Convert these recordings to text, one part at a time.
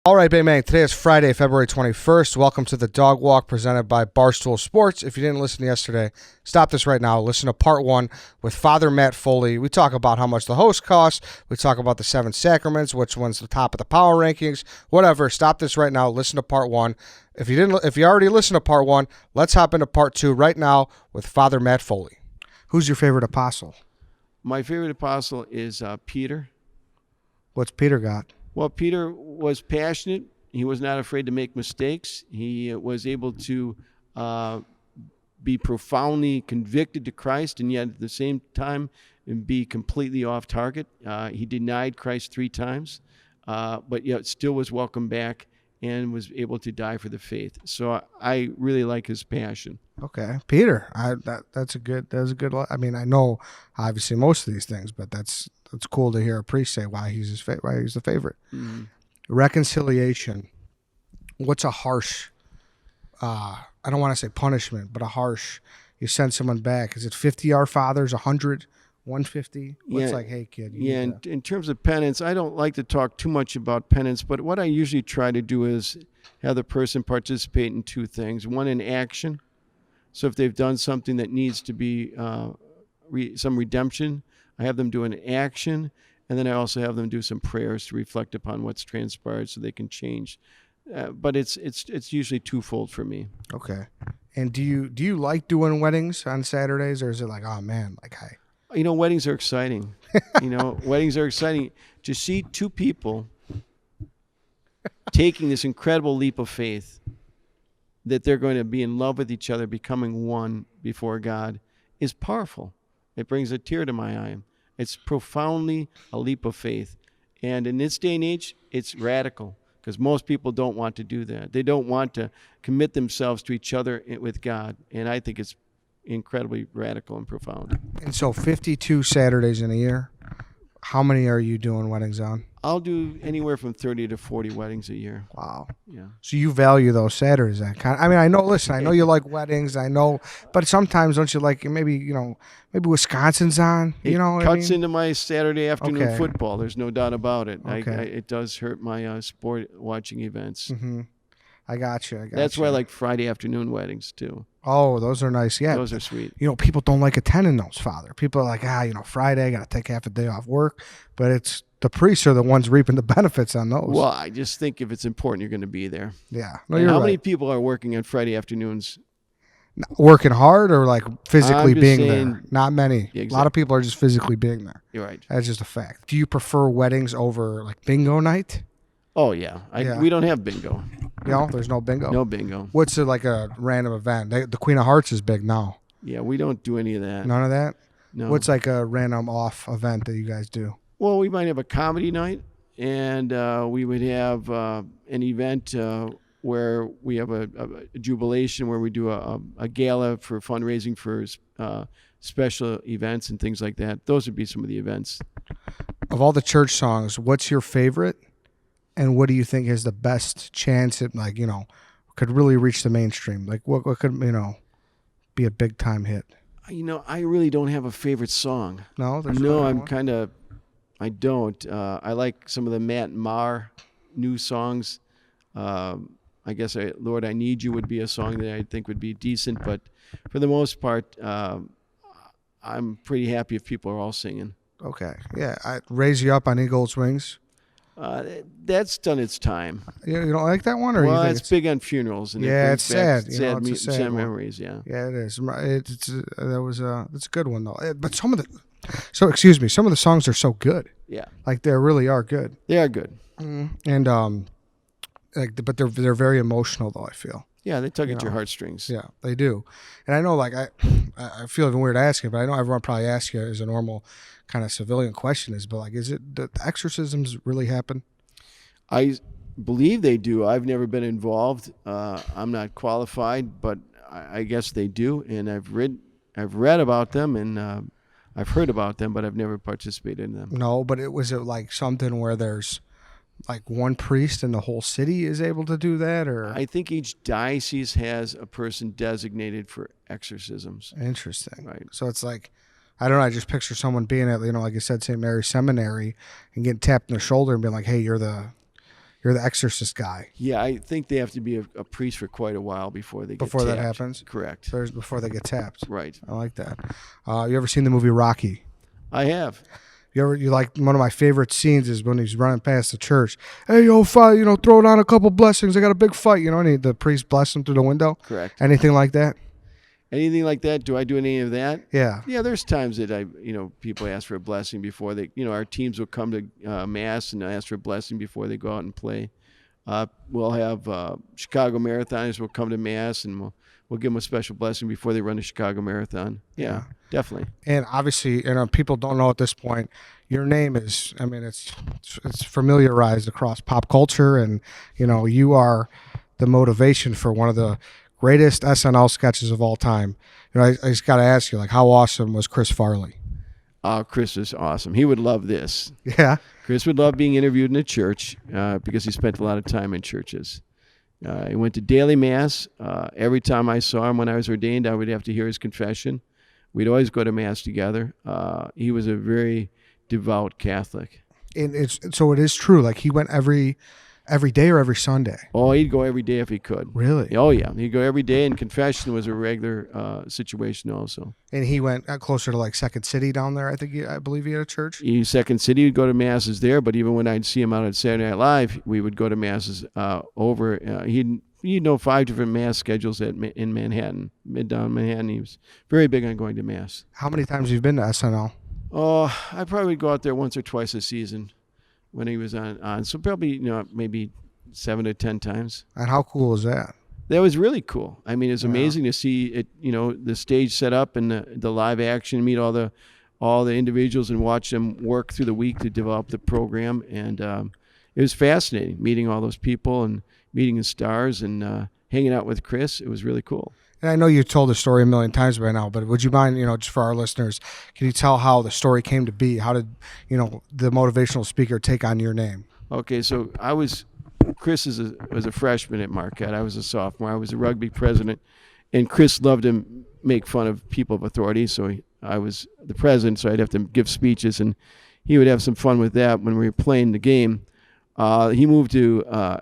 All right, Bayman, today is Friday, February 21st. Welcome to the Dog Walk presented by Barstool Sports. If you didn't listen yesterday, stop this right now. Listen to part one with Father Matt Foley. We talk about how much the host costs. We talk about the 7 sacraments, which one's the top of the power rankings, whatever. Stop this right now. Listen to part one. If you already listened to part one, let's hop into part two right now with Father Matt Foley. Who's your favorite apostle? My favorite apostle is Peter. What's Peter got? Well, Peter was passionate. He was not afraid to make mistakes. He was able to be profoundly convicted to Christ and yet at the same time be completely off target. He denied Christ 3 times, but yet still was welcomed back and was able to die for the faith. So I really like his passion. Okay, Peter. That's a good. I mean, I know obviously most of these things, but it's cool to hear a priest say why he's the favorite. Mm-hmm. Reconciliation. What's a harsh? I don't want to say punishment, but a harsh. You send someone back. Is it 50 Our Fathers, 100, 150? What's like, hey kid. In terms of penance, I don't like to talk too much about penance, but what I usually try to do is have the person participate in 2 things. One, in action. So if they've done something that needs to be some redemption, I have them do an action, and then I also have them do some prayers to reflect upon what's transpired so they can change. But it's usually twofold for me. Okay. And do you like doing weddings on Saturdays, or is it like, oh man, like hi? Weddings are exciting. Weddings are exciting. To see 2 people taking this incredible leap of faith that they're going to be in love with each other, becoming one before God, is powerful. It brings a tear to my eye. It's profoundly a leap of faith. And in this day and age, it's radical because most people don't want to do that. They don't want to commit themselves to each other with God. And I think it's incredibly radical and profound. And so 52 Saturdays in a year, how many are you doing weddings on? I'll do anywhere from 30 to 40 weddings a year. Wow. Yeah. So you value those Saturdays. I know you like weddings. I know, but sometimes don't you like maybe Wisconsin's on? It cuts into my Saturday afternoon football. There's no doubt about it. Okay. It does hurt my sport watching events. Mm-hmm. I got you. That's why I like Friday afternoon weddings too. Oh, those are nice. Yeah. Those are sweet. People don't like attending those, Father. People are like, Friday, I got to take half a day off work. But it's the priests are the ones reaping the benefits on those. Well, I just think if it's important, you're going to be there. Yeah. No, how many people are working on Friday afternoons? Working hard or like physically being there? Not many. Yeah, exactly. A lot of people are just physically being there. You're right. That's just a fact. Do you prefer weddings over like bingo night? Oh, yeah. We don't have bingo. There's no bingo? No bingo. What's like a random event? The Queen of Hearts is big now. Yeah, we don't do any of that. None of that? No. What's like a random off event that you guys do? Well, we might have a comedy night, and we would have an event where we have a jubilation where we do a gala for fundraising for special events and things like that. Those would be some of the events. Of all the church songs, what's your favorite? And what do you think is the best chance it could really reach the mainstream? Like what could be a big time hit? I really don't have a favorite song. No, I don't. I like some of the Matt Maher new songs. I guess Lord, I Need You would be a song that I think would be decent, but for the most part, I'm pretty happy if people are all singing. Okay, yeah. I Raise You Up on Eagle's Wings. That's done its time. You don't like that one, or well, you think it's big on funerals, and it's sad. Sad, sad memories. Yeah, yeah, it is. It's a good one though. But some of the songs are so good. Yeah, like they really are good. They are good. And but they're very emotional though. I feel. Yeah, they tug at your heartstrings. Yeah, they do. And I know, like I feel even weird asking, but I know everyone probably asks you as a normal kind of civilian question is, but like, is it the exorcisms really happen? I believe they do. I've never been involved. I'm not qualified, but I guess they do. And I've read about them, and I've heard about them, but I've never participated in them. No, but was it like something where there's like one priest in the whole city is able to do that, or? I think each diocese has a person designated for exorcisms. Interesting. Right. So it's like, I don't know, I just picture someone being at, like I said, St. Mary's Seminary and getting tapped in the shoulder and being like, hey, you're the You're the exorcist guy. Yeah, I think they have to be a priest for quite a while before they get That tapped. happens? Correct. Before they get tapped. Right. I like that. You ever seen the movie Rocky? I have. You like one of my favorite scenes is when he's running past the church. Hey, yo, fight, throw down a couple blessings. I got a big fight, and the priest blessed him through the window. Correct. Anything like that? Anything like that? Do I do any of that? Yeah. Yeah, there's times that people ask for a blessing before they, our teams will come to mass and ask for a blessing before they go out and play. We'll have Chicago marathoners will come to mass and we'll give them a special blessing before they run the Chicago marathon. Yeah, definitely. And obviously, people don't know at this point, your name is, it's familiarized across pop culture, and, you are the motivation for one of the greatest SNL sketches of all time. I just got to ask you, how awesome was Chris Farley? Chris is awesome. He would love this. Yeah. Chris would love being interviewed in a church because he spent a lot of time in churches. He went to daily mass. Every time I saw him when I was ordained, I would have to hear his confession. We'd always go to mass together. He was a very devout Catholic. And so it is true. He went every day or every Sunday? Oh, he'd go every day if he could. Really? Oh, yeah. He'd go every day, and confession was a regular situation also. And he went closer to Second City down there, I believe he had a church? Second City would go to masses there, but even when I'd see him out at Saturday Night Live, we would go to masses over. He'd know 5 different mass schedules in Manhattan, Midtown Manhattan. He was very big on going to mass. How many times have you been to SNL? Oh, I probably go out there once or twice a season when he was on. So probably, maybe 7 to 10 times. And how cool is that? That was really cool. It's amazing to see it, the stage set up and the live action, meet all the individuals and watch them work through the week to develop the program. And it was fascinating meeting all those people and meeting the stars and hanging out with Chris. It was really cool. And I know you've told the story a million times by now, but would you mind, just for our listeners, can you tell how the story came to be? How did, the motivational speaker take on your name? Okay, so Chris was a freshman at Marquette. I was a sophomore. I was a rugby president, and Chris loved to make fun of people of authority. So I was the president, so I'd have to give speeches, and he would have some fun with that when we were playing the game. He moved to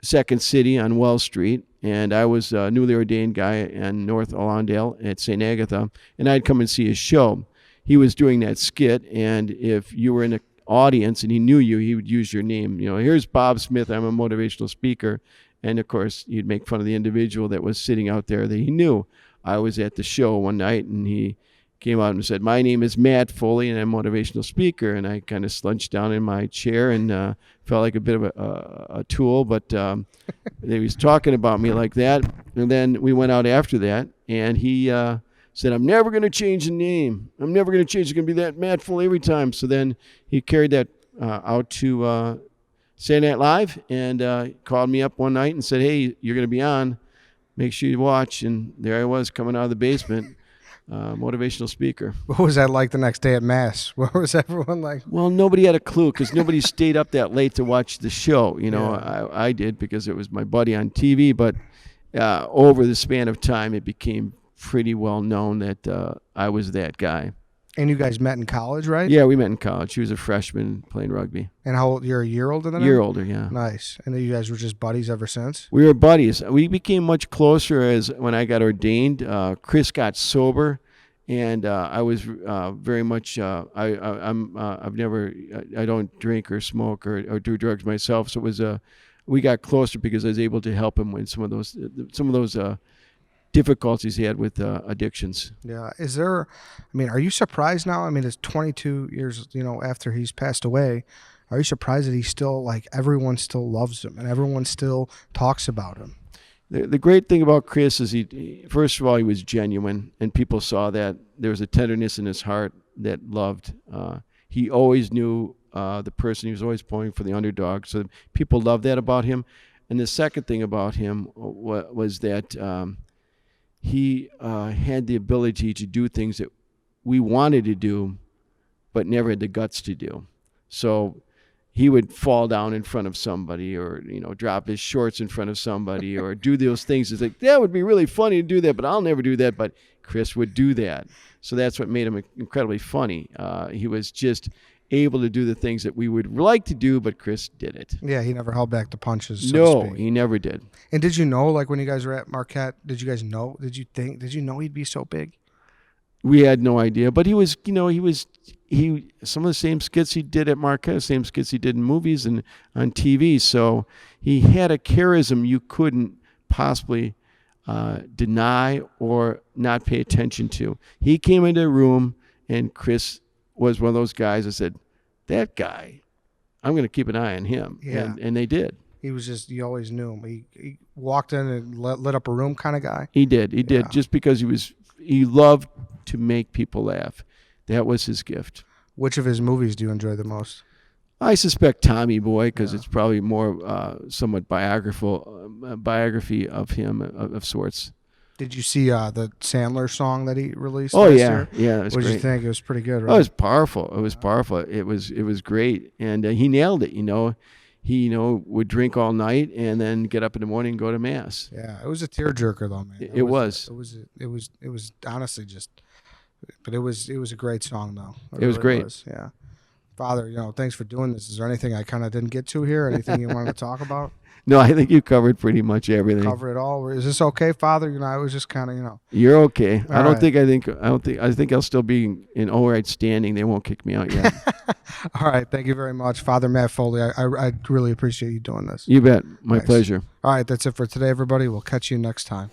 Second City on Wells Street, and I was a newly ordained guy in North Allendale at St. Agatha, and I'd come and see his show. He was doing that skit, and if you were in the audience and he knew you, he would use your name. Here's Bob Smith, I'm a motivational speaker. And of course, you'd make fun of the individual that was sitting out there that he knew. I was at the show one night, and he came out and said, my name is Matt Foley, and I'm a motivational speaker. And I kind of slunched down in my chair and felt like a bit of a tool, but he was talking about me like that. And then we went out after that, and he said, I'm never going to change the name. I'm never going to change. It's going to be that Matt Foley every time. So then he carried that out to Saturday Night Live and called me up one night and said, hey, you're going to be on. Make sure you watch. And there I was coming out of the basement. Motivational speaker. What was that like the next day at Mass? What was everyone like? Well, nobody had a clue because nobody stayed up that late to watch the show. Yeah. I did because it was my buddy on TV, but over the span of time, it became pretty well known that I was that guy. And you guys met in college, right? Yeah, we met in college. She was a freshman playing rugby. And how old? You're a year older than her? Year older, yeah. Nice. And then you guys were just buddies ever since? We were buddies. We became much closer as when I got ordained. Chris got sober, and I was very much. I've never. I don't drink or smoke or do drugs myself. So it was we got closer because I was able to help him with some of those difficulties he had with addictions. Yeah. Are you surprised now? It's 22 years, after he's passed away. Are you surprised that he's still, everyone still loves him and everyone still talks about him? The great thing about Chris is he first of all, he was genuine, and people saw that. There was a tenderness in his heart that loved. He always knew the person. He was always pulling for the underdog. So people loved that about him. And the second thing about him was that he had the ability to do things that we wanted to do, but never had the guts to do. So he would fall down in front of somebody or, drop his shorts in front of somebody or do those things. It's like, that would be really funny to do that, but I'll never do that. But Chris would do that. So that's what made him incredibly funny. He was just able to do the things that we would like to do, but Chris did it. Yeah, he never held back the punches. So No, to speak. he never did. And did you know, like when you guys were at Marquette, did you guys know? Did you know he'd be so big? We had no idea, but he was some of the same skits he did at Marquette, same skits he did in movies and on TV. So he had a charisma you couldn't possibly deny or not pay attention to. He came into the room, and Chris was one of those guys that said, "That guy, I'm going to keep an eye on him." Yeah. And they did. He was just, you always knew him. He walked in and lit up a room kind of guy. He did. Just because he loved to make people laugh. That was his gift. Which of his movies do you enjoy the most? I suspect Tommy Boy, because it's probably more somewhat biography of him of sorts. Did you see the Sandler song that he released? Oh last yeah, year? it was What did great. you think? It was pretty good, right? Oh, it was powerful. It was powerful. It was great, and he nailed it. He would drink all night and then get up in the morning and go to mass. Yeah, it was a tearjerker though, man. It was honestly just, but it was a great song though. It was great. Yeah. Father, thanks for doing this. Is there anything I kind of didn't get to here? Anything you wanted to talk about? No, I think you covered pretty much everything. Cover it all. Is this okay, Father? I was just kind of, You're okay. All right. I think I'll still be in all right standing. They won't kick me out yet. All right. Thank you very much, Father Matt Foley. I really appreciate you doing this. You bet. My Nice. pleasure. All right. That's it for today, everybody. We'll catch you next time.